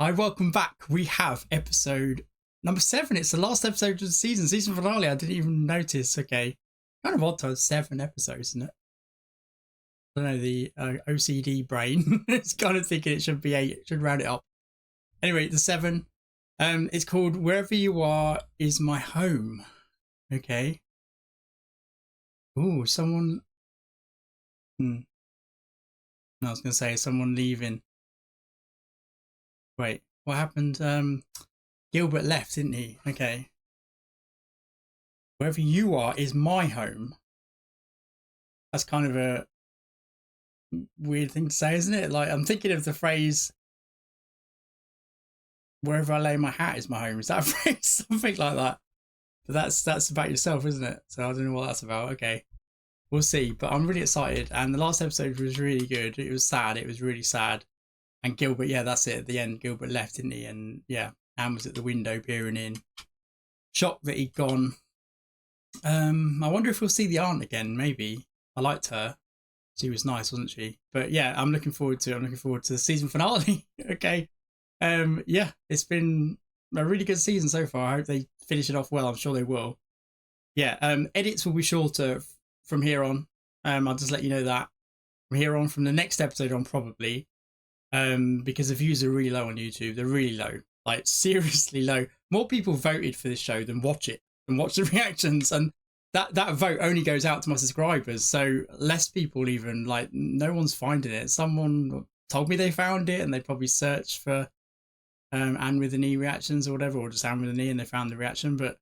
Hi, welcome back. We have episode number 7. It's the last episode of the season finale. I didn't even notice. Okay. Kind of odd to have 7 episodes, isn't it? I don't know, the OCD brain. It's kind of thinking it should be 8. It should round it up. Anyway, the 7. It's called Wherever You Are Is My Home. Okay. Ooh, someone... No, I was going to say someone leaving. Wait, what happened? Gilbert left, didn't he? Okay. Wherever you are is my home. That's kind of a weird thing to say, isn't it? Like, I'm thinking of the phrase, wherever I lay my hat is my home. Is that a phrase? Something like that. But that's about yourself, isn't it? So I don't know what that's about. Okay. We'll see. But I'm really excited. And the last episode was really good. It was sad. It was really sad. And Gilbert, yeah, that's it. At the end, Gilbert left, didn't he? And yeah, Anne was at the window peering in. Shocked that he'd gone. I wonder if we'll see the aunt again, maybe. I liked her. She was nice, wasn't she? But yeah, I'm looking forward to the season finale. Okay. Yeah, it's been a really good season so far. I hope they finish it off well. I'm sure they will. Yeah, edits will be shorter from here on. I'll just let you know that. From here on, from the next episode on, probably. Because the views are really low on YouTube. They're really low. Like, seriously low. More people voted for this show than watch it. And watch the reactions, and that vote only goes out to my subscribers, so less people even, like, no one's finding it. Someone told me they found it and they probably searched for Anne with an E reactions or whatever, or just Anne with an E, and they found the reaction. But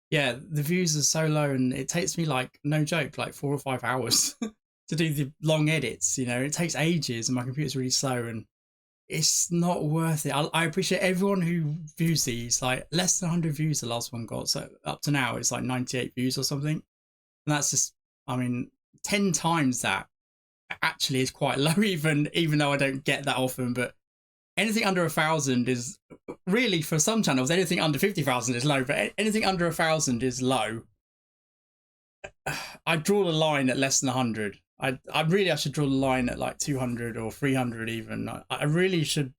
yeah, the views are so low, and it takes me, like, no joke, like 4 or 5 hours to do the long edits. You know, it takes ages and my computer's really slow, and it's not worth it. I appreciate everyone who views these. Like, less than 100 views the last one got, so up to now it's like 98 views or something, and that's just, I mean, 10 times that actually is quite low, even though I don't get that often. But anything under 1,000 is really, for some channels, anything under 50,000 is low, but anything under 1,000 is low. I draw the line at less than 100. I should draw the line at like 200 or 300 even. I really should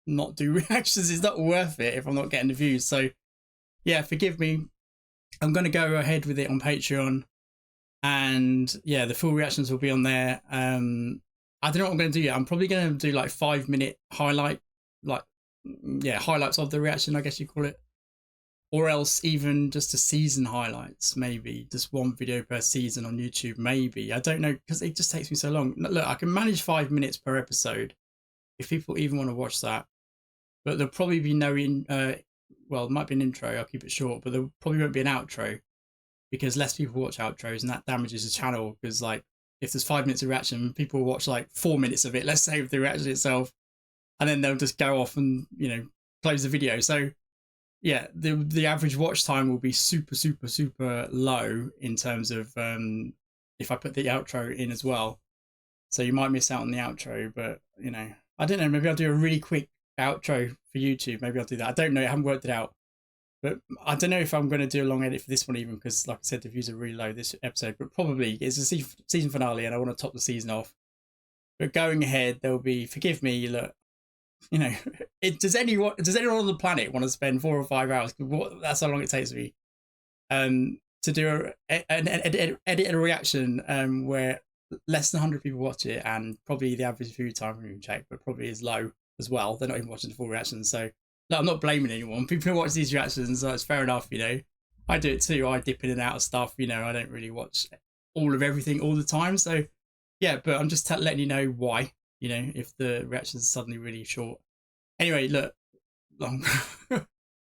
not do reactions. It's not worth it if I'm not getting the views. So yeah, forgive me. I'm going to go ahead with it on Patreon, and yeah, the full reactions will be on there. I don't know what I'm going to do yet. I'm probably going to do like 5-minute highlights of the reaction, I guess you call it. Or else even just a season highlights, maybe. Just one video per season on YouTube, maybe. I don't know, because it just takes me so long. Look, I can manage 5 minutes per episode, if people even want to watch that. But there'll probably be no, well, it might be an intro, I'll keep it short, but there probably won't be an outro, because less people watch outros, and that damages the channel, because, like, if there's 5 minutes of reaction, people will watch, like, 4 minutes of it, let's say, with the reaction itself, and then they'll just go off and, you know, close the video. So yeah, the average watch time will be super low in terms of if I put the outro in as well. So you might miss out on the outro, but, you know, I don't know, maybe I'll do a really quick outro for YouTube. Maybe I'll do that. I don't know, I haven't worked it out. But I don't know if I'm going to do a long edit for this one even, because, like I said, the views are really low this episode. But probably it's a season finale and I want to top the season off. But going ahead, there'll be, forgive me, look, you know, does anyone on the planet want to spend 4 or 5 hours? That's how long it takes me to do an edit a reaction where less than 100 people watch it, and probably the average view time, we can check, but probably is low as well. They're not even watching the full reaction. So no, I'm not blaming anyone. People watch these reactions, so it's fair enough. You know, I do it too. I dip in and out of stuff. You know, I don't really watch all of everything all the time. So yeah, but I'm just letting you know why. You know, if the reactions are suddenly really short. Anyway, look, I'm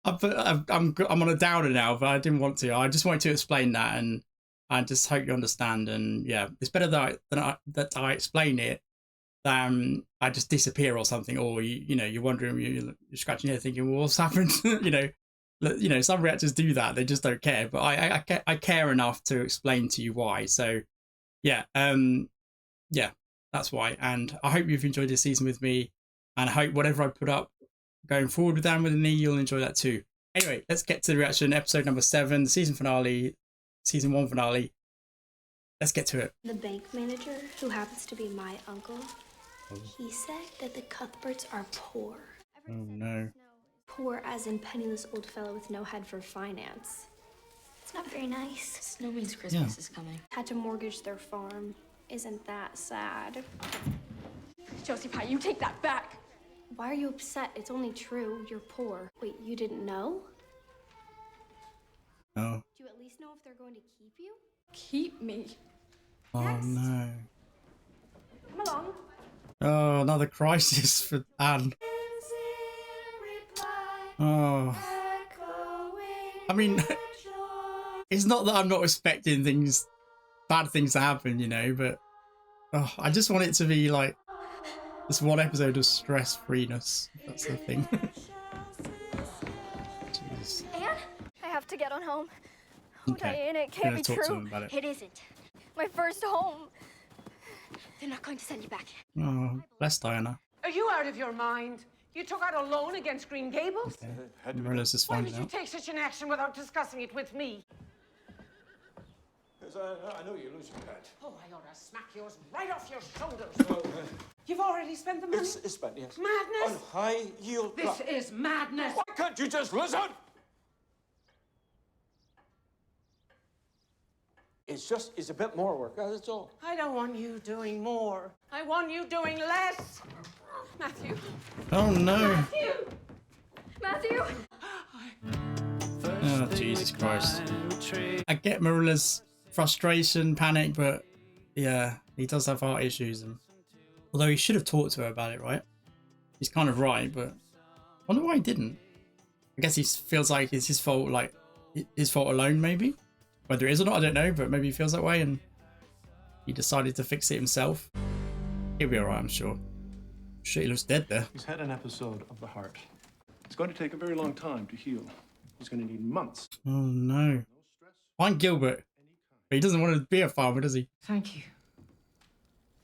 on a downer now, but I didn't want to. I just wanted to explain that, and I just hope you understand. And yeah, it's better that I explain it than I just disappear or something, or you know, you're wondering, you're scratching your head thinking, well, what's happened? You know, some reactors do that. They just don't care, but I care enough to explain to you why. So yeah, yeah. That's why, and I hope you've enjoyed this season with me, and I hope whatever I put up going forward with Anne with an E, you'll enjoy that too. Anyway, let's get to the reaction. Episode number 7, the season finale, season 1 finale. Let's get to it. The bank manager, who happens to be my uncle, he said that the Cuthberts are poor. Oh no. Poor as in penniless old fellow with no head for finance. It's not very nice. Snow means Christmas is coming. Had to mortgage their farm. Isn't that sad? Josie Pye, you take that back. Why are you upset? It's only true. You're poor. Wait, you didn't know? Oh. Do you at least know if they're going to keep you? Keep me. Oh no. Come along. Oh, another crisis for Anne. Oh. I mean, it's not that I'm not expecting bad things to happen, you know, but oh, I just want it to be like this one episode of stress-freeness. That's the thing. Jeez. Anne? I have to get on home. Okay. Diana, it I'm can't gonna be talk to true. him about it. It isn't. My first home. They're not going to send you back. Oh, bless Diana. Are you out of your mind? You took out a loan against Green Gables? Okay. Marilla's just Why finding would you out. take such an action without discussing it with me? Yes, I know you're losing that. Oh, I ought to smack yours right off your shoulders. You've already spent the money? It's spent, yes. Madness! On high yield. This is madness! Why can't you just listen? It's a bit more work, that's all. I don't want you doing more. I want you doing less. Matthew. Oh no. Matthew! Oh, Jesus Christ. I get Marilla's frustration, panic, but yeah, he does have heart issues. And although he should have talked to her about it, right? He's kind of right, but I wonder why he didn't. I guess he feels like it's his fault, like his fault alone, maybe. Whether it is or not, I don't know, but maybe he feels that way and he decided to fix it himself. He'll be alright, I'm sure. Shit, he looks dead there. He's had an episode of the heart. It's going to take a very long time to heal. He's going to need months. Oh no. Find Gilbert. But he doesn't want to be a farmer, does he? Thank you.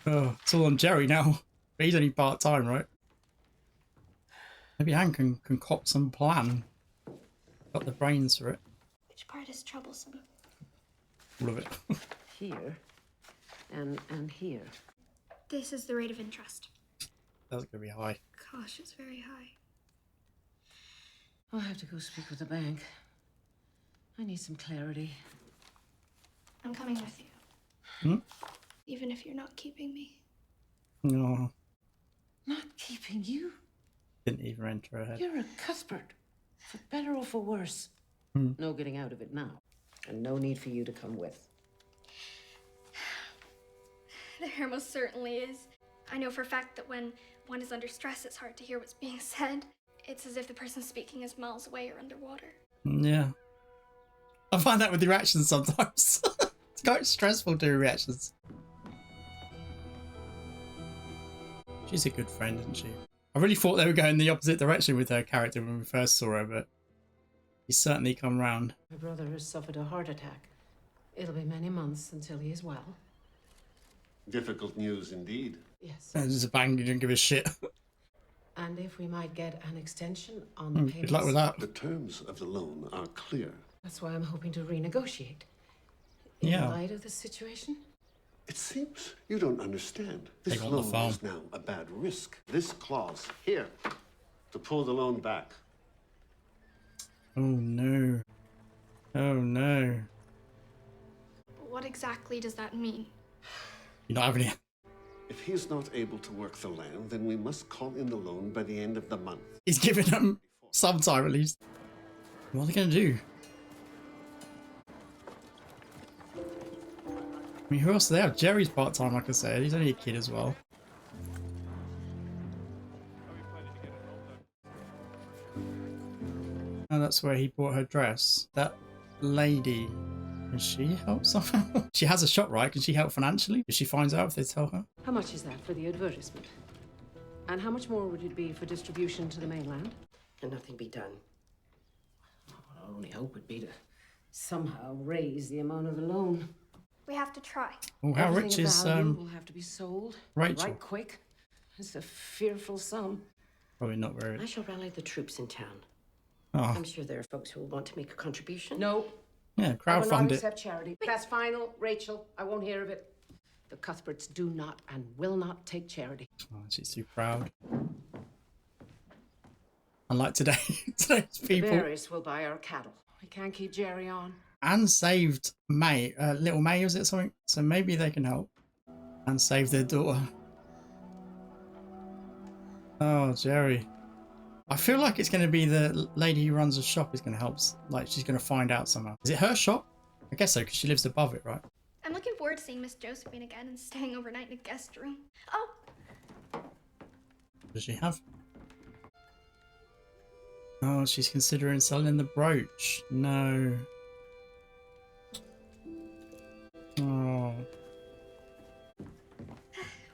Oh, it's all on Jerry now. But he's only part-time, right? Maybe Anne can concoct some plan. Got the brains for it. Which part is troublesome? All of it. Here and here. This is the rate of interest. That's gonna be high. Gosh, it's very high. I'll have to go speak with the bank. I need some clarity. I'm coming with you. Hmm? Even if you're not keeping me. No, Not keeping you? didn't even enter her head. You're a Cuthbert. For better or for worse. No getting out of it now. And no need for you to come with. There most certainly is. I know for a fact that when one is under stress, it's hard to hear what's being said. It's as if the person speaking is miles away or underwater. Yeah. I find that with the reactions sometimes. It's quite stressful doing reactions. She's a good friend, isn't she? I really thought they were going the opposite direction with her character when we first saw her, but he's certainly come round. My brother has suffered a heart attack. It'll be many months until he is well. Difficult news indeed. Yes. And there's a bang, you don't give a shit. And if we might get an extension on the payments. Good luck with that. The terms of the loan are clear. That's why I'm hoping to renegotiate. In Yeah. light of the situation. It seems you don't understand. This Take on the loan phone. is now a bad risk. This clause here to pull the loan back. Oh no. Oh no. What exactly does that mean? You're not having it. If he's not able to work the land, then we must call in the loan by the end of the month. He's giving them some time at least. What are they going to do? I mean, who else do they have? Jerry's part-time, like I said. He's only a kid as well. Oh, that's where he bought her dress. That lady, can she help somehow? She has a shop, right? Can she help financially? If she finds out if they tell her? How much is that for the advertisement? And how much more would it be for distribution to the mainland? Can nothing be done? Our only hope would be to somehow raise the amount of the loan. We have to try. Oh, how Everything rich of is value will have to be sold Rachel? right quick. It's a fearful sum. Probably not very I rich. shall rally the troops in town. Oh, I'm sure there are folks who will want to make a contribution. No, yeah, I will not crowdfund it. accept charity. That's final, Rachel. I won't hear of it. The Cuthberts do not and will not take charity. Oh, she's too proud. Unlike today, today's The people. Barrys will buy our cattle. We can't keep Jerry on. And saved May, little May, was it something? So maybe they can help and save their daughter. Oh, Jerry. I feel like it's going to be the lady who runs the shop is going to help. Like, she's going to find out somehow. Is it her shop? I guess so, because she lives above it, right? I'm looking forward to seeing Miss Josephine again and staying overnight in a guest room. Oh, Does she have? Oh, she's considering selling the brooch. No. Oh,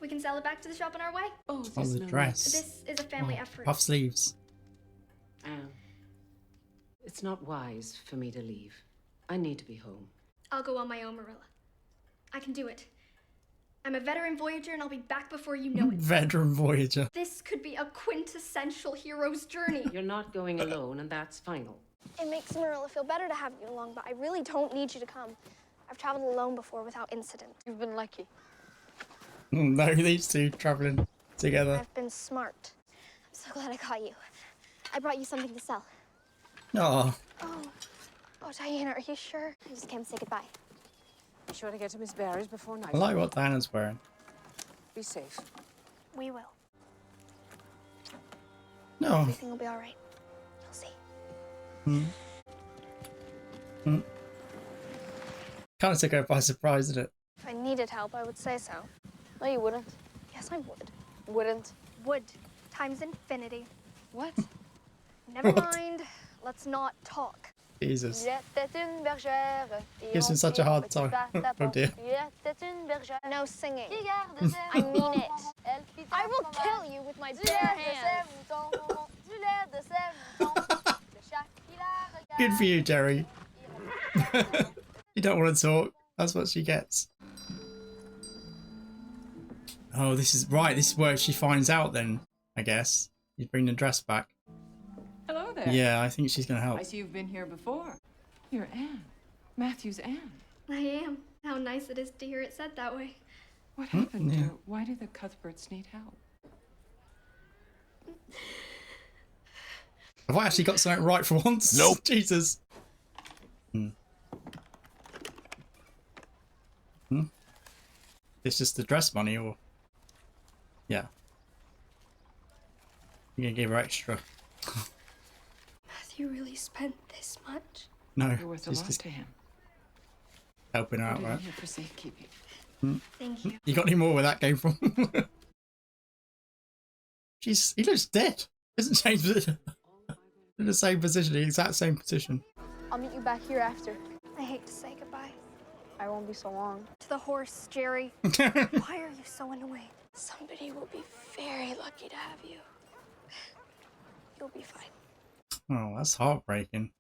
we can sell it back to the shop on our way. Oh, oh there's the no dress. This is a family Oh, effort. puff sleeves. It's not wise for me to leave. I need to be home. I'll go on my own, Marilla. I can do it. I'm a veteran Voyager and I'll be back before you know it. Veteran Voyager. This could be a quintessential hero's journey. You're not going alone, and that's final. It makes Marilla feel better to have you along, but I really don't need you to come. I've traveled alone before without incident. You've been lucky. No, these two traveling together. I've been smart. I'm so glad I caught you. I brought you something to sell. Oh, Oh, Diana, are you sure? I just came to say goodbye. Be sure to get to Miss Barry's before night. I like what Diana's wearing. Be safe. We will. No. Everything will be all right. You'll see. Kind of took her by surprise, didn't it? If I needed help, I would say so. No, you wouldn't. Yes, I would. Wouldn't. Would. Times infinity. What? Never mind. Let's not talk. Jesus. J'étais une bergère. Gives him such a hard time. Oh dear. J'étais une bergère. No singing. Qui garde ses I mean it. Elle fit I en will commun kill you with my du bare lait de ses hands. moutons. Du lait de ses moutons. De chaque qui la regarde. Good for you, Jerry. You don't want to talk. That's what she gets. Oh, this is right. This is where she finds out then, I guess. You bring the dress back. Hello there. Yeah, I think she's going to help. I see you've been here before. You're Anne. Matthew's Anne. I am. How nice it is to hear it said that way. What happened? yeah. Why do the Cuthberts need help? Have I actually got something right for once? Nope. Jesus. It's just the dress money, or yeah. You're gonna give her extra. Matthew really spent this much? No, You're worth a it's lot just to him. helping her out, Put it right? in here for safekeeping. Thank you. You got any more where that came from? He looks dead. Isn't changed position. In the same position, the exact same position. I'll meet you back here after. I hate to say goodbye. I won't be so long. To the horse, Jerry. Why are you so annoying? Somebody will be very lucky to have you. You'll be fine. Oh, that's heartbreaking.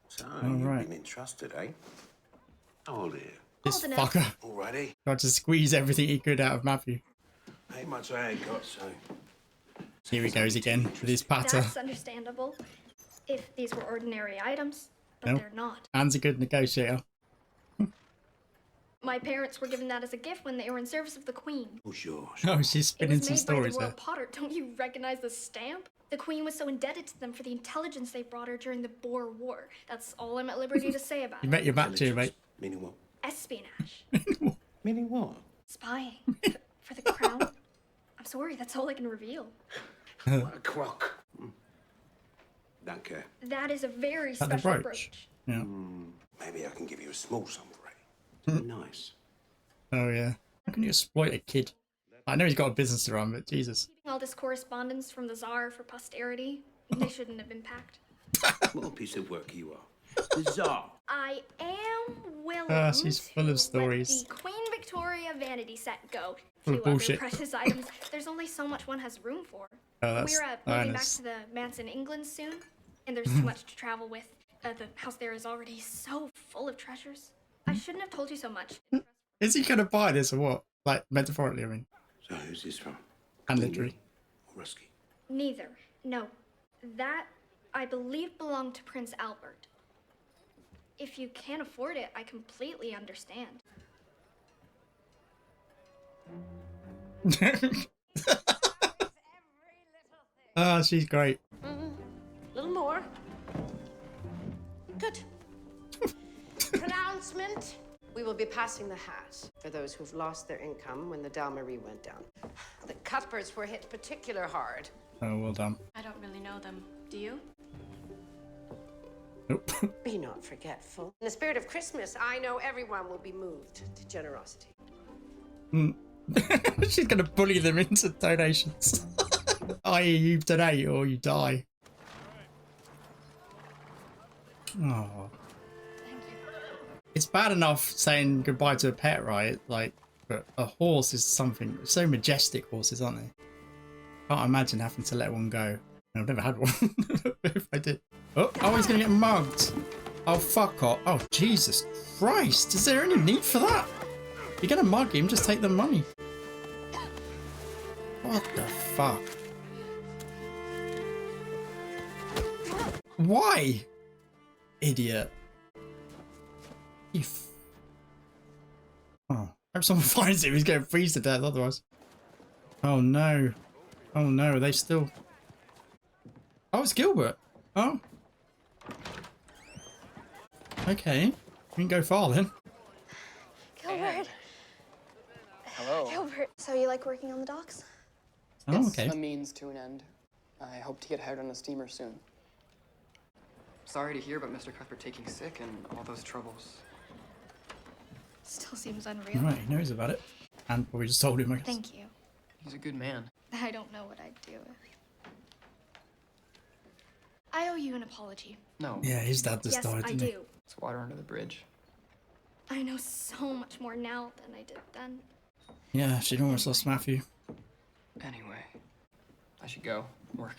So, right. you've been entrusted, eh? How old are you? This Old enough. fucker Already? tried to squeeze everything he could out of Matthew. Ain't much I ain't got, so... Here he goes again with his patter. That's understandable. If these were ordinary items, but Nope. they're not. Anne's a good negotiator. My parents were given that as a gift when they were in service of the Queen. Oh, sure. Oh, she's It spinning was some made by the stories royal there. potter. Don't you recognize the stamp? The Queen was so indebted to them for the intelligence they brought her during the Boer War. That's all I'm at liberty to say about You it. met your match here, mate. Meaning what? Espionage. Meaning what? Spying. For the crown. I'm sorry, that's all I can reveal. What a crock. Don't care. That is a very Is that the special brooch? brooch. Yeah. Maybe I can give you a small sum for it. Nice. Oh, yeah. How can you exploit a kid? I know he's got a business to run, but Jesus. Keeping all this correspondence from the Tsar for posterity, they shouldn't have been packed. What a piece of work you are. The Tsar. I am willing She's full of to stories. let the Queen Victoria vanity set go. Full Few of other bullshit. precious items. There's only so much one has room for. Oh, that's We're moving back Diana's. to the manse in England soon, and there's too much to travel with. The house there is already so full of treasures. I shouldn't have told you so much. Is he gonna buy this or what? Like, metaphorically, I mean. So who's this from? And literally. Or Rusky? Neither. No. That, I believe, belonged to Prince Albert. If you can't afford it, I completely understand. Oh, she's great. Little more. Good. Pronouncement. We will be passing the hat for those who've lost their income when the Dalmarie went down. The Cuthberts were hit particular hard. Oh, well done. I don't really know them. Do you? Nope. Be not forgetful. In the spirit of Christmas, I know everyone will be moved to generosity. She's gonna bully them into donations. I.e. you donate or you die. Oh. It's bad enough saying goodbye to a pet, right? Like, but a horse is something so majestic. Horses, aren't they? Can't imagine having to let one go. I've never had one. If I did. Oh, he's gonna get mugged. Oh, fuck off. Oh, Jesus Christ. Is there any need for that? You're gonna mug him, just take the money. What the fuck? Why? Idiot. Oh, I hope someone finds him. He's going to freeze to death otherwise. Oh no. Oh no, are they still... Oh, it's Gilbert. Oh. Okay. We can go far then. Gilbert. Hello. Gilbert. So you like working on the docks? Oh, okay. It's a means to an end. I hope to get hired on a steamer soon. Sorry to hear about Mr. Cuthbert taking sick and all those troubles. Still seems unreal. Alright, he knows about it. And we just told him, I guess. Thank you. He's a good man. I don't know what I'd do. I owe you an apology. No. Yeah, his dad just died, I didn't he? do. It's water under the bridge. I know so much more now than I did then. Yeah, she'd almost lost Matthew. Anyway, I should go. Work.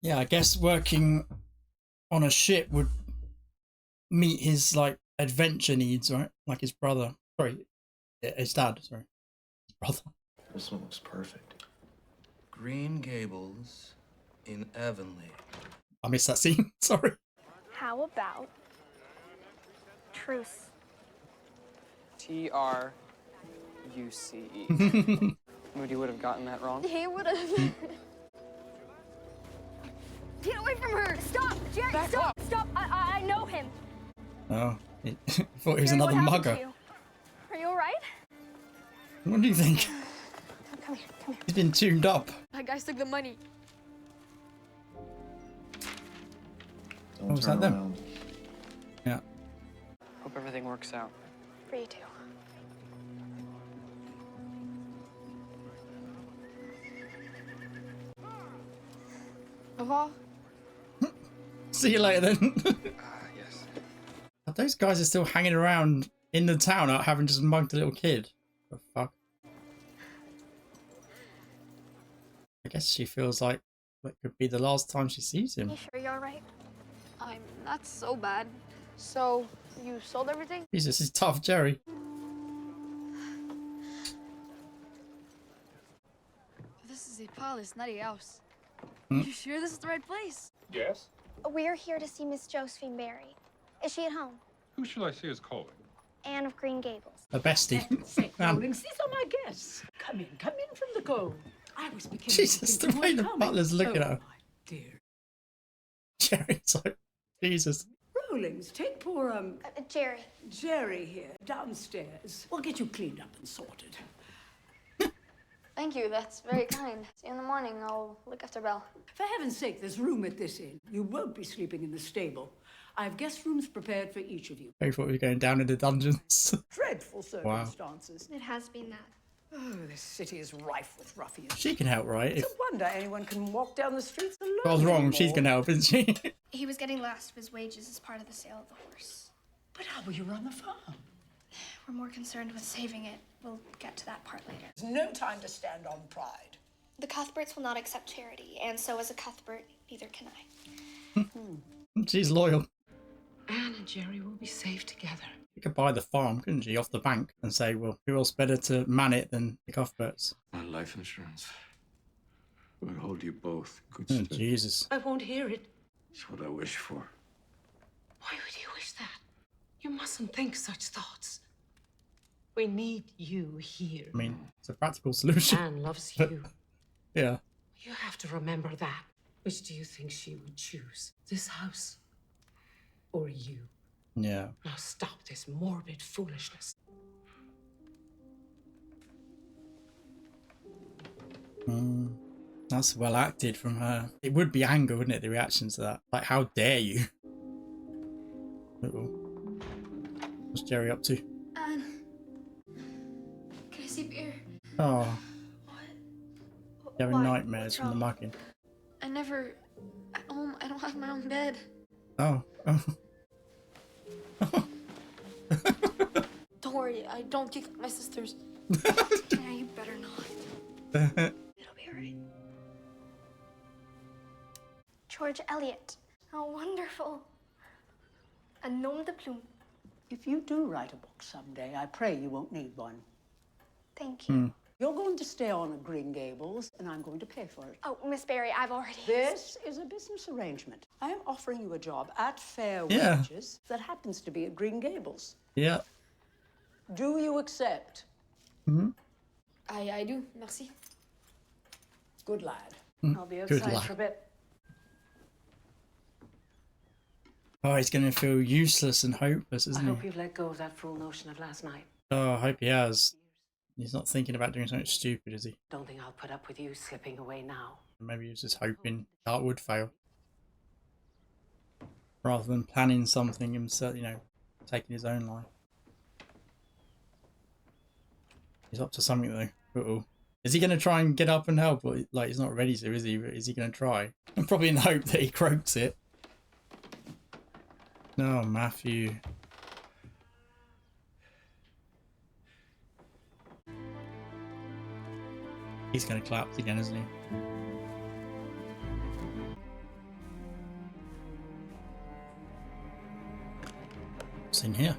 Yeah, I guess working on a ship would meet his, like, adventure needs, right? Like his brother. Sorry, his dad, sorry. His brother. This one looks perfect. Green Gables in Avonlea. I missed that scene, sorry. How about truce? T-R-U-C-E. Moody would have gotten that wrong. He would have. Get away from her! Stop! Jerry, stop! Stop! I know him. Oh, I thought he was Jerry, another what happened mugger. to you? Are you alright? What do you think? Come here, come here. He's been tuned up. That guy took the money. Oh, was that them? Yeah. Hope everything works out. For you too. Au revoir. See you later then. Yes. Those guys are still hanging around in the town out having just mugged a little kid. What the fuck? I guess she feels like that could be the last time she sees him. You sure you're alright? I'm not so bad. So, you sold everything? Jesus, he's tough, Jerry. This is a palace, not a house. Hmm? You sure this is the right place? Yes? We're here to see Miss Josephine Barry. Is she at home? Who shall I say is calling? Anne of Green Gables. A bestie. Rowlings, these are my guests. Come in from the cold. I was beginning Jesus, to the think way you the were coming. butler's looking Oh, at her. my dear. Jerry's like, Jesus. Rowlings, take poor, Jerry. Jerry here, downstairs. We'll get you cleaned up and sorted. Thank you, that's very kind. See you in the morning. I'll look after Belle. For heaven's sake, there's room at this inn. You won't be sleeping in the stable. I have guest rooms prepared for each of you. I thought we were going down in the dungeons. Dreadful Wow. circumstances. It has been that. Oh, this city is rife with ruffians. She can help, right? If It's a wonder anyone can walk down the streets alone. I was wrong, anymore. she's gonna help, isn't she? He was getting the last of his wages as part of the sale of the horse. But how will you run the farm? We're more concerned with saving it. We'll get to that part later. There's no time to stand on pride. The Cuthberts will not accept charity, and so as a Cuthbert, neither can I. She's loyal. Anne and Jerry will be safe together. She could buy the farm, couldn't she, off the bank and say, well, who else better to man it than the Cuthberts? My life insurance will hold you both. Good Oh, stead. Jesus. I won't hear it. It's what I wish for. Why would you wish that? You mustn't think such thoughts. We need you here. I mean, it's a practical solution. Anne loves But, you. yeah. You have to remember that. Which do you think she would choose? This house or you? Yeah. Now stop this morbid foolishness. That's well acted from her. It would be anger, wouldn't it? The reaction to that. Like, how dare you? Uh-oh. What's Jerry up to? Anne, can I see beer? Oh. What? You're having Why? nightmares What's from the wrong? mugging. I never. At home, I don't have my own bed. Oh. Oh. Don't worry, I don't kick my sisters. Yeah, you better not. It'll be alright. George Eliot. How wonderful. A nom de plume. If you do write a book someday, I pray you won't need one. Thank you. You're going to stay on at Green Gables, and I'm going to pay for it. Oh, Miss Barry, I've already. This is a business arrangement. I am offering you a job at fair Yeah. wages that happens to be at Green Gables. Yeah. Do you accept? I do, merci. Good lad. I'll be Good outside lad. for a bit. Oh, he's going to feel useless and hopeless, I isn't hope he? you've let go of that fool notion of last night. Oh, I hope he has. He's not thinking about doing something stupid, is he? Don't think I'll put up with you slipping away now. Maybe he was just hoping that would fail. Rather than planning something himself, you know, taking his own life. He's up to something though. Uh-oh. Is he going to try and get up and help? Or, like, he's not ready to, is he? But is he going to try? Probably in the hope that he croaks it. No, Matthew. He's going to collapse again, isn't he? What's in here?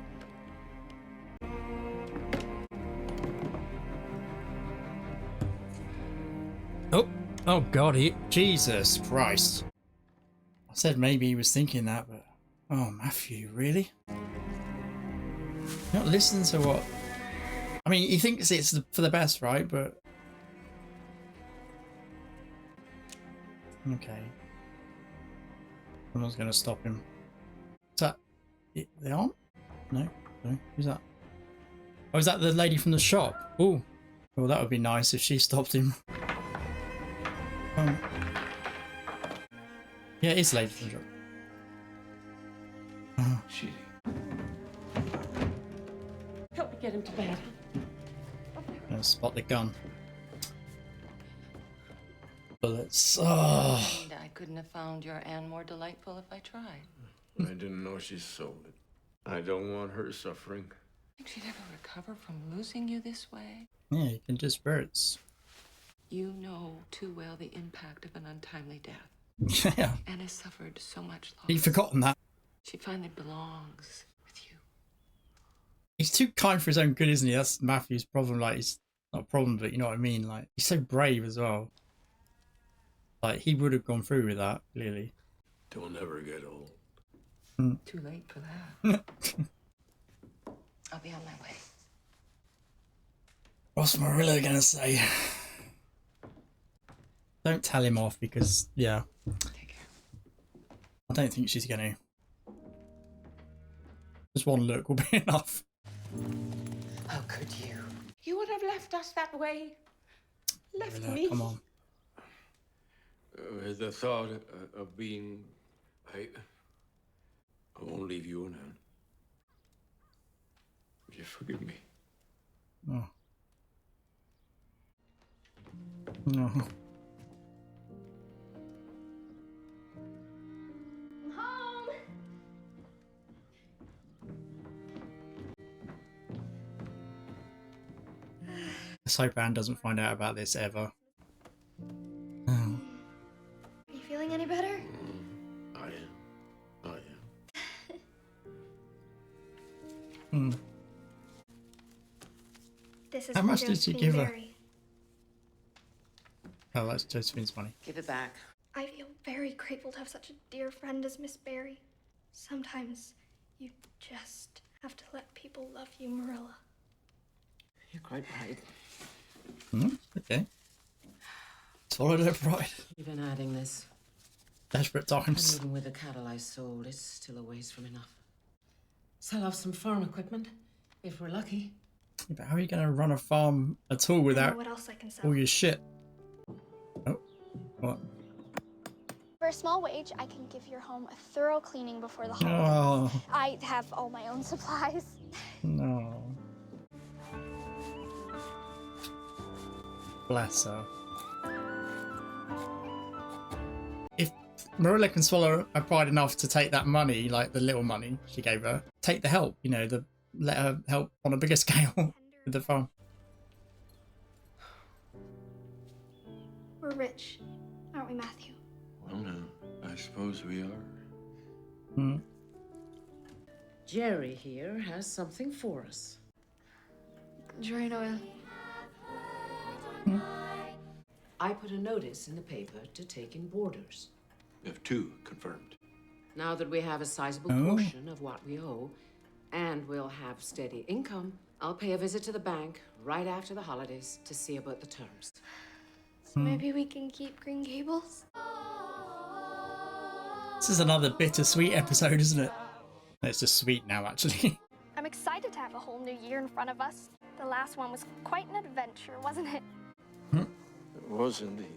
Oh, oh God, Jesus Christ. I said maybe he was thinking that, but... Oh, Matthew, really? Not listen to what... I mean, he thinks it's for the best, right? But... Okay. Someone's going to stop him. Is that... They aren't? No? No? Who's that? Oh, is that the lady from the shop? Oh. Well, that would be nice if she stopped him. Yeah, it is the lady from the shop. She. Help me get him to bed. Gonna spot the gun. Bullets. Oh. And I couldn't have found your Anne more delightful if I tried. I didn't know she sold it. I don't want her suffering. Think she'd ever recover from losing you this way? Yeah, you can just spirits. You know too well the impact of an untimely death. Yeah. Anne has suffered so much loss. He'd forgotten that. She finally belongs with you. He's too kind for his own good, isn't he? That's Matthew's problem. Like, he's not a problem, but you know what I mean? Like, he's so brave as well. Like, he would have gone through with that, clearly. Don't ever get old. Too late for that. I'll be on my way. What's Marilla gonna say? Don't tell him off because, yeah. Take care. I don't think she's gonna. Just one look will be enough. How could you? You would have left us that way. Left Marilla, me. come on. The thought of being... I won't leave you and Anne. Just forgive me. Oh. No. I'm home. Let's hope Anne doesn't find out about this ever. Oh. Are you feeling any better? I am. This is How from much did you Josephine give her? Barry. Oh, that's Josephine's money. Give it back. I feel very grateful to have such a dear friend as Miss Barry. Sometimes you just have to let people love you, Marilla. You're quite right. Okay. Swallowed her pride. Even adding this. Desperate And times. even with the cattle I sold, it's still a ways from enough. Sell off some farm equipment, if we're lucky. Yeah, but how are you going to run a farm at all I know without what else I can sell. all your shit? Oh, what? For a small wage, I can give your home a thorough cleaning before the holidays. Oh, I have all my own supplies. no. Bless her. If Marilla can swallow her pride enough to take that money, like the little money she gave her, take the help, you know, let her help on a bigger scale with the farm. We're rich, aren't we, Matthew? Well, now, I suppose we are. Hmm. Jerry here has something for us. Joy Noel. I put a notice in the paper to take in boarders. We have 2 confirmed. Now that we have a sizable portion of what we owe, and we'll have steady income, I'll pay a visit to the bank right after the holidays to see about the terms. So maybe we can keep Green Gables? This is another bittersweet episode, isn't it? It's just sweet now, actually. I'm excited to have a whole new year in front of us. The last one was quite an adventure, wasn't it? It was indeed.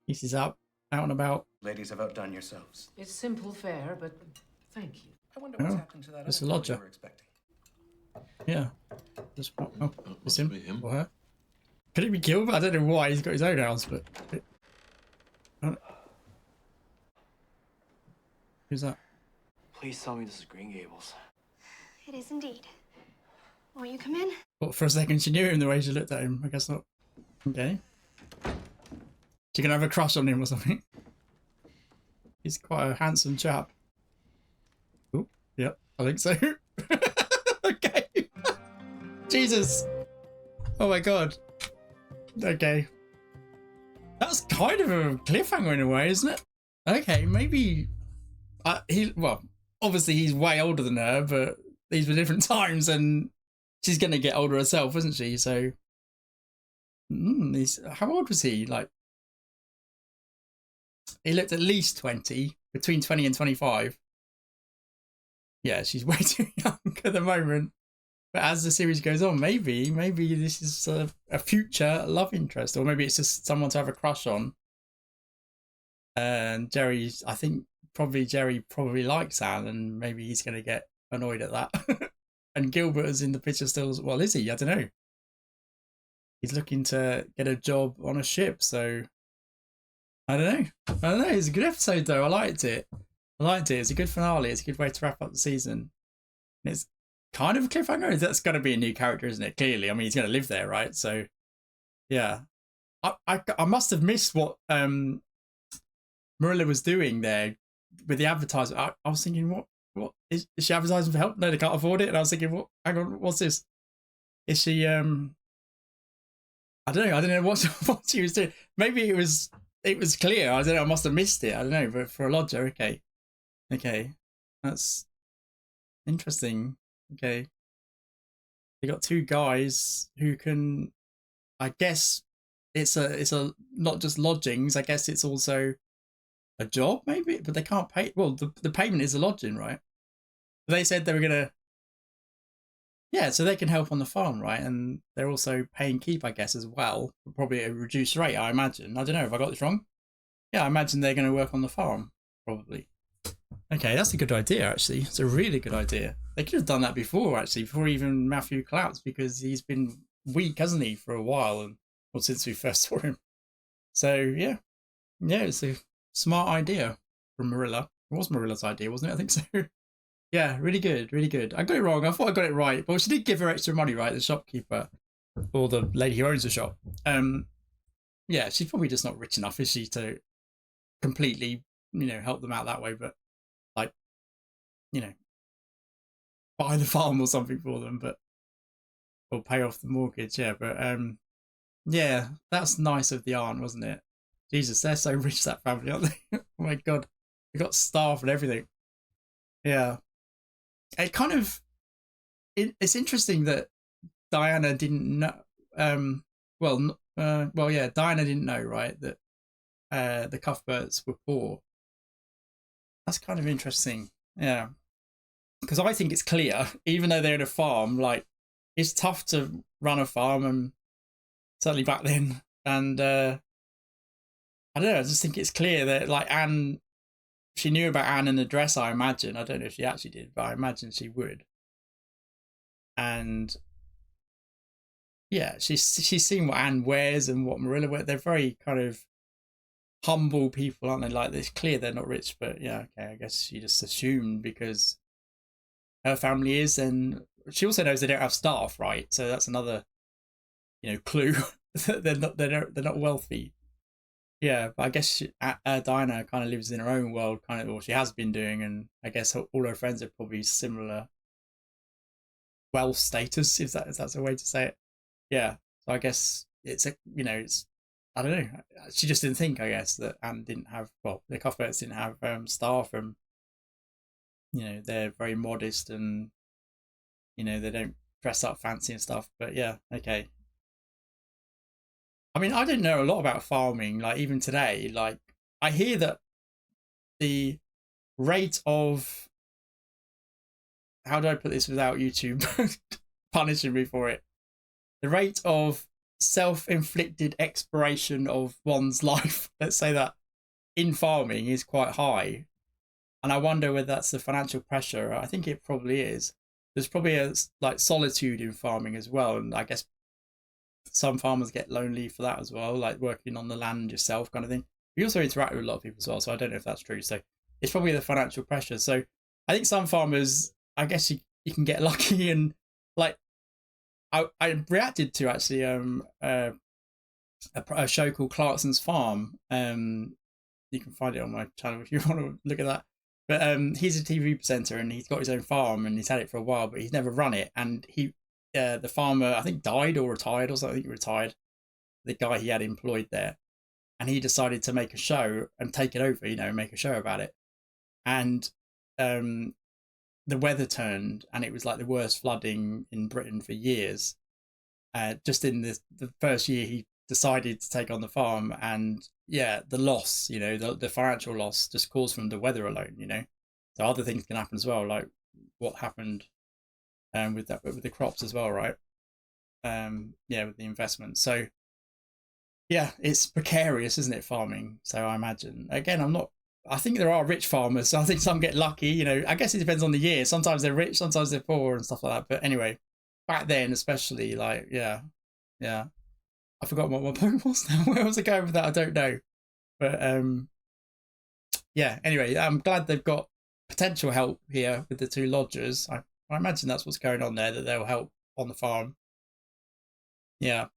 This up, out and about. Ladies have outdone yourselves. It's simple fare, but thank you. I wonder what's happened to that It's a other lodger. you were expecting. Yeah. Just, oh, it's him. Or her. Could it be Gilbert? I don't know why he's got his own house, but... Who's that? Please tell me this is Green Gables. It is indeed. Won't you come in? Thought for a second she knew him the way she looked at him. I guess not. Okay. She can have a crush on him or something. He's quite a handsome chap. Oh, yep, I think so. Okay. Jesus. Oh my god. Okay. That's kind of a cliffhanger in a way, isn't it? Okay, maybe... well, obviously he's way older than her, but these were different times and she's going to get older herself, isn't she? So... how old was he? Like... He looked at least 20, between 20 and 25. Yeah, she's way too young at the moment. But as the series goes on, maybe this is a future love interest, or maybe it's just someone to have a crush on. And I think Jerry probably likes Anne, and maybe he's going to get annoyed at that. And Gilbert is in the picture still as well, is he? I don't know. He's looking to get a job on a ship, so I don't know. It's a good episode though. I liked it. It's a good finale. It's a good way to wrap up the season. And it's kind of a cliffhanger. That's going to be a new character, isn't it? Clearly, I mean, he's going to live there, right? So, yeah. I must have missed what Marilla was doing there with the advertisement. I was thinking, what is she advertising for help? No, they can't afford it. And I was thinking, what? Hang on, what's this? Is she? I don't know what she was doing. Maybe it was clear. I don't know. I must have missed it. I don't know. But for a lodger, okay, that's interesting. Okay, they got 2 guys who can. I guess it's a not just lodgings. I guess it's also a job, maybe, but they can't pay. Well, the payment is a lodging, right? They said they were gonna. Yeah, so they can help on the farm, right? And they're also paying keep, I guess, as well. Probably at a reduced rate, I imagine. I don't know if I got this wrong. Yeah, I imagine they're going to work on the farm, probably. Okay, that's a good idea, actually. It's a really good idea. They could have done that before, actually, before even Matthew collapsed, because he's been weak, hasn't he, for a while, and well, since we first saw him. So, yeah. Yeah, it's a smart idea from Marilla. It was Marilla's idea, wasn't it? I think so. Yeah, really good, really good. I got it wrong. I thought I got it right. But she did give her extra money, right? The shopkeeper, or the lady who owns the shop. Yeah, she's probably just not rich enough, is she, to completely, help them out that way. But like, buy the farm or something for them, or pay off the mortgage. Yeah, but yeah, that's nice of the aunt, wasn't it? Jesus, they're so rich, that family, aren't they? Oh my god, they got staff and everything. Yeah. It kind of, it's interesting that Diana didn't know, well, yeah, Diana didn't know, right, that the Cuthberts were poor. That's kind of interesting. Yeah. Because I think it's clear, even though they're in a farm, like, it's tough to run a farm, and certainly back then. And I don't know, I just think it's clear that, like, Anne, she knew about Anne and the dress, I imagine. I don't know if she actually did, but I imagine she would. And yeah, she's seen what Anne wears and what Marilla wears. They're very kind of humble people, aren't they? Like, it's clear they're not rich, but yeah, okay, I guess she just assumed because her family is, and she also knows they don't have staff, right? So that's another, you know, clue that they're not wealthy. Yeah, but I guess Diana kind of lives in her own world, kind of, or she has been doing, and I guess all her friends are probably similar wealth status, if that's a way to say it. Yeah, so I guess it's I don't know. She just didn't think, I guess, that Anne didn't have, well, the Cuthberts didn't have staff, and you know, they're very modest, and you know, they don't dress up fancy and stuff. But yeah, okay. I mean, I don't know a lot about farming, like even today. Like, I hear that the rate of, how do I put this without YouTube punishing me for it? The rate of self-inflicted expiration of one's life, let's say that, in farming is quite high. And I wonder whether that's the financial pressure. I think it probably is. There's probably a like solitude in farming as well, and I guess some farmers get lonely for that as well, like working on the land yourself kind of thing. You also interact with a lot of people as well, so I don't know if that's true. So it's probably the financial pressure. So I think some farmers, I guess you can get lucky, and like I reacted to actually a show called Clarkson's Farm. You can find it on my channel if you want to look at that. But he's a TV presenter, and he's got his own farm, and he's had it for a while, but he's never run it. And the farmer, I think, died or retired or something. I think he retired, the guy he had employed there. And he decided to make a show and take it over, you know, make a show about it. And the weather turned, and it was like the worst flooding in Britain for years. Just in the first year he decided to take on the farm, and yeah, the loss, you know, the financial loss just caused from the weather alone, you know. So other things can happen as well, like what happened with the crops as well, right? Yeah, with the investment. So yeah, it's precarious, isn't it, farming? So I imagine, again, I think there are rich farmers, so I think some get lucky, you know. I guess it depends on the year. Sometimes they're rich, sometimes they're poor and stuff like that. But anyway, back then especially, like, yeah. I forgot what my point was now. Where was I going with that? I don't know. But yeah, anyway, I'm glad they've got potential help here with the two lodgers. I imagine that's what's going on there, that they'll help on the farm. Yeah.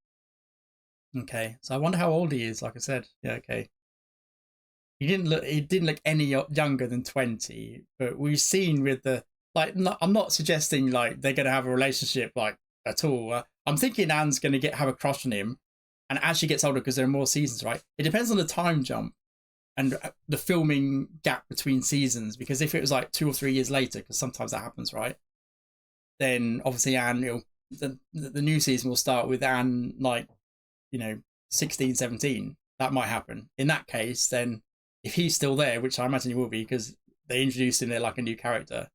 Okay. So I wonder how old he is, like I said. Yeah, okay. He didn't look any younger than 20, but we've seen with the, like, I'm not suggesting like they're going to have a relationship like at all. I'm thinking Anne's going to have a crush on him, and as she gets older, because there are more seasons, right? It depends on the time jump and the filming gap between seasons, because if it was like 2 or 3 years later, because sometimes that happens, right? Then obviously Anne, the new season will start with Anne, like, you know, 16, 17. That might happen. In that case, then if he's still there, which I imagine he will be, because they introduced him there like a new character.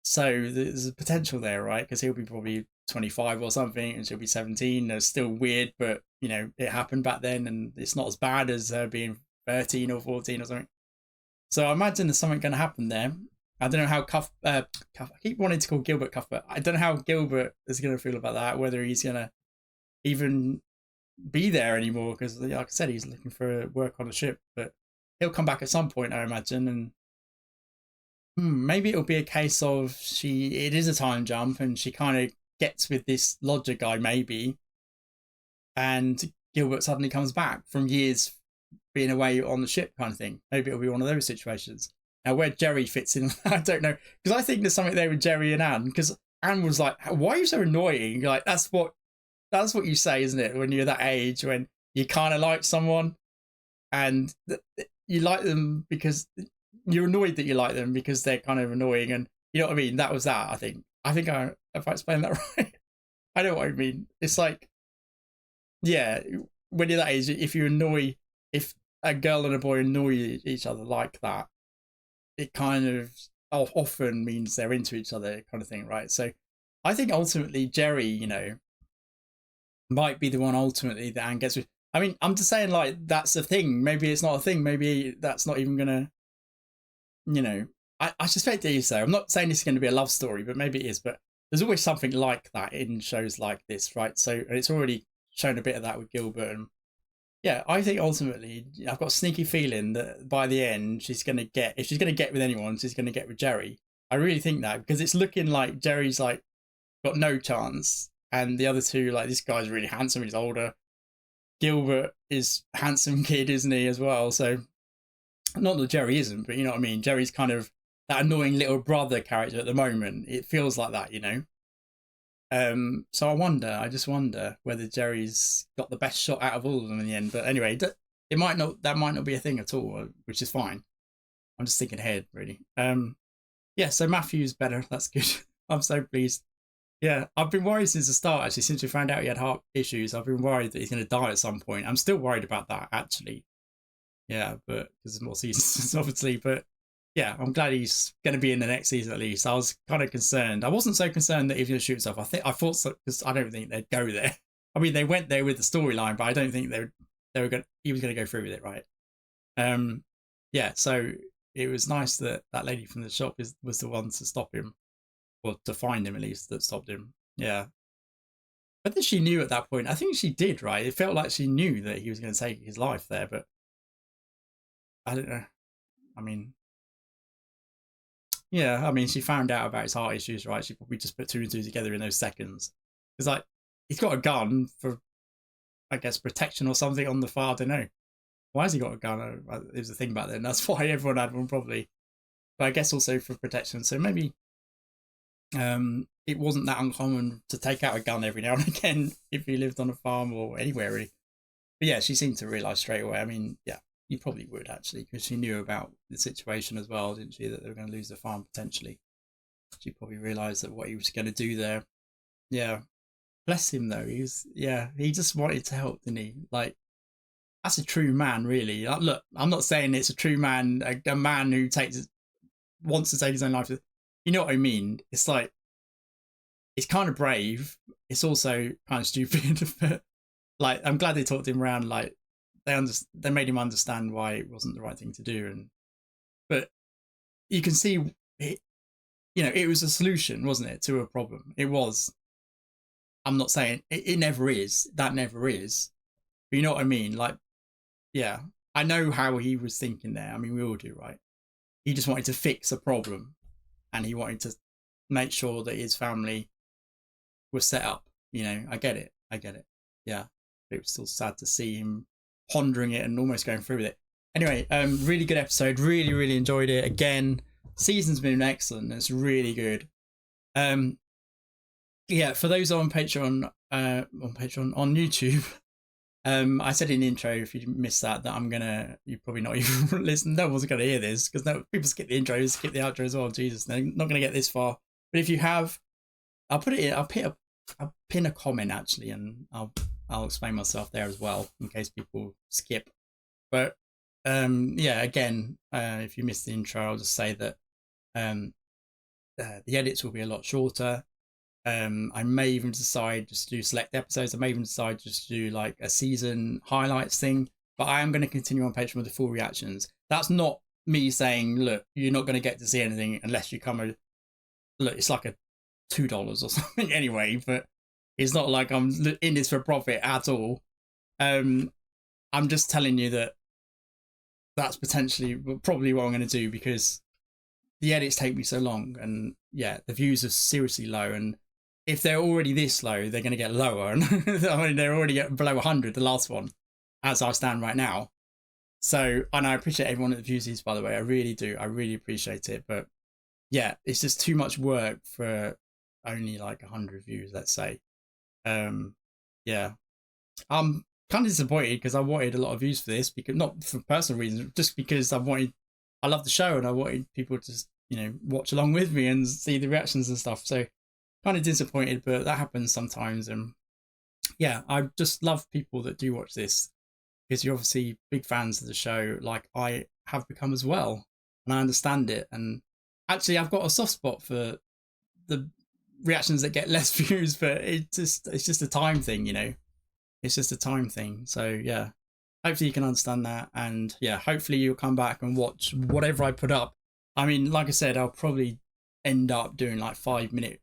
So there's a potential there, right? Because he'll be probably 25 or something, and she'll be 17. It's still weird, but, you know, it happened back then, and it's not as bad as her being 13 or 14 or something. So I imagine there's something going to happen there. I don't know how I keep wanting to call Gilbert Cuthbert. I don't know how Gilbert is going to feel about that, whether he's going to even be there anymore, because like I said, he's looking for work on a ship, but he'll come back at some point, I imagine. And maybe it'll be a case of it is a time jump, and she kind of gets with this lodger guy maybe, and Gilbert suddenly comes back from years being away on the ship kind of thing. Maybe it'll be one of those situations. Now where Jerry fits in, I don't know, because I think there's something there with Jerry and Anne, because Anne was like, why are you so annoying? Like, that's what you say, isn't it, when you're that age, when you kind of like someone and you like them because you're annoyed that you like them because they're kind of annoying, and you know what I mean? That was that, I think. If I explained that right, I know what I mean. It's like, yeah, when you're that age, if a girl and a boy annoy each other like that, it kind of often means they're into each other, kind of thing, right? So I think ultimately Jerry, you know, might be the one ultimately that Anne gets with. I mean, I'm just saying, like, that's a thing. Maybe it's not a thing. Maybe that's not even gonna, you know, I suspect it is, though. I'm not saying it's going to be a love story, but maybe it is. But there's always something like that in shows like this, right? So, and it's already shown a bit of that with Gilbert. And yeah, I think ultimately, I've got a sneaky feeling that by the end, she's going to get, if she's going to get with anyone, she's going to get with Jerry. I really think that, because it's looking like Jerry's like got no chance. And the other two, like, this guy's really handsome, he's older. Gilbert is a handsome kid, isn't he, as well? So, not that Jerry isn't, but you know what I mean? Jerry's kind of that annoying little brother character at the moment. It feels like that, you know? So I just wonder whether Jerry's got the best shot out of all of them in the end. But anyway, that might not be a thing at all, which is fine. I'm just thinking ahead, really. Yeah, so Matthew's better. That's good. I'm so pleased. Yeah, I've been worried since the start, actually, since we found out he had heart issues. I've been worried that he's going to die at some point. I'm still worried about that, actually. Yeah, but because there's more seasons, obviously. But yeah, I'm glad he's going to be in the next season at least. I was kind of concerned. I wasn't so concerned that he was going to shoot himself. I thought so, because I don't think they'd go there. I mean, they went there with the storyline, but I don't think he was going to go through with it, right? Yeah, so it was nice that that lady from the shop was the one to stop him. Or to find him, at least, that stopped him. Yeah. But then she knew at that point. I think she did, right? It felt like she knew that he was going to take his life there, but I don't know. I mean, yeah, I mean, she found out about his heart issues, right? She probably just put two and two together in those seconds. It's like, he's got a gun for, I guess, protection or something on the far. I don't know. Why has he got a gun? There's a thing back then. That's why everyone had one, probably. But I guess also for protection. So maybe it wasn't that uncommon to take out a gun every now and again if you lived on a farm or anywhere, really. But yeah, she seemed to realise straight away. I mean, yeah, you probably would, actually, because she knew about the situation as well, didn't she, that they were going to lose the farm potentially. She probably realised that what he was going to do there. Yeah, bless him though. He just wanted to help, didn't he? Like, that's a true man, really. Like, look, I'm not saying it's a true man, a man who wants to take his own life. You know what I mean? It's like, it's kind of brave. It's also kind of stupid. But like, I'm glad they talked him around. Like, they made him understand why it wasn't the right thing to do. But you can see, it was a solution, wasn't it, to a problem? It was. I'm not saying it never is. That never is. But you know what I mean? Like, yeah, I know how he was thinking there. I mean, we all do, right? He just wanted to fix a problem. And he wanted to make sure that his family was set up. You know, I get it. Yeah. But it was still sad to see him pondering it and almost going through with it. Anyway, really good episode. Really, really enjoyed it. Again, season's been excellent. It's really good. Yeah, for those on Patreon, on YouTube, I said in the intro, if you missed that you're probably not even listen. No one's going to hear this because people skip the intro, skip the outro as well. Jesus, they're not going to get this far. But if you have, I'll put it in. I'll pin a comment actually, and I'll explain myself there as well in case people skip. But yeah, again, if you missed the intro, I'll just say that the edits will be a lot shorter. I may even decide just to do select episodes. I may even decide just to do like a season highlights thing. But I am going to continue on Patreon with the full reactions. That's not me saying, look, you're not going to get to see anything unless you come. Look, it's like a $2 or something anyway. But it's not like I'm in this for profit at all. I'm just telling you that that's probably what I'm going to do, because the edits take me so long, and yeah, the views are seriously low, and if they're already this low, they're going to get lower. And I mean, they're already below 100, the last one, as I stand right now. So, and I appreciate everyone that views these, by the way. I really do. I really appreciate it. But yeah, it's just too much work for only like 100 views, let's say. Yeah, I'm kind of disappointed because I wanted a lot of views for this, because not for personal reasons, just because I love the show and I wanted people to, watch along with me and see the reactions and stuff. So kind of disappointed, but that happens sometimes. And yeah, I just love people that do watch this, because you're obviously big fans of the show, like I have become as well, and I understand it. And actually, I've got a soft spot for the reactions that get less views, but it's just a time thing, you know. It's just a time thing. So yeah, hopefully you can understand that, and yeah, hopefully you'll come back and watch whatever I put up. I mean, like I said, I'll probably end up doing like 5-minute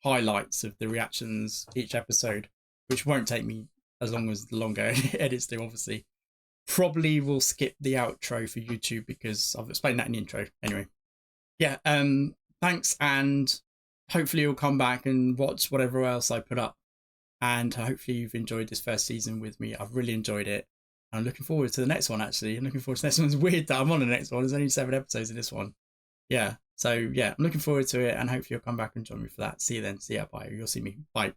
highlights of the reactions each episode, which won't take me as long as the longer edits do, obviously. Probably will skip the outro for YouTube because I've explained that in the intro. Anyway, yeah, thanks, and hopefully you'll come back and watch whatever else I put up. And hopefully you've enjoyed this first season with me. I've really enjoyed it. I'm looking forward to the next one, actually. I'm looking forward to the next one. It's weird that I'm on the next one. There's only 7 episodes in this one. Yeah. So, yeah, I'm looking forward to it. And hopefully you'll come back and join me for that. See you then. See ya. Bye. You'll see me. Bye.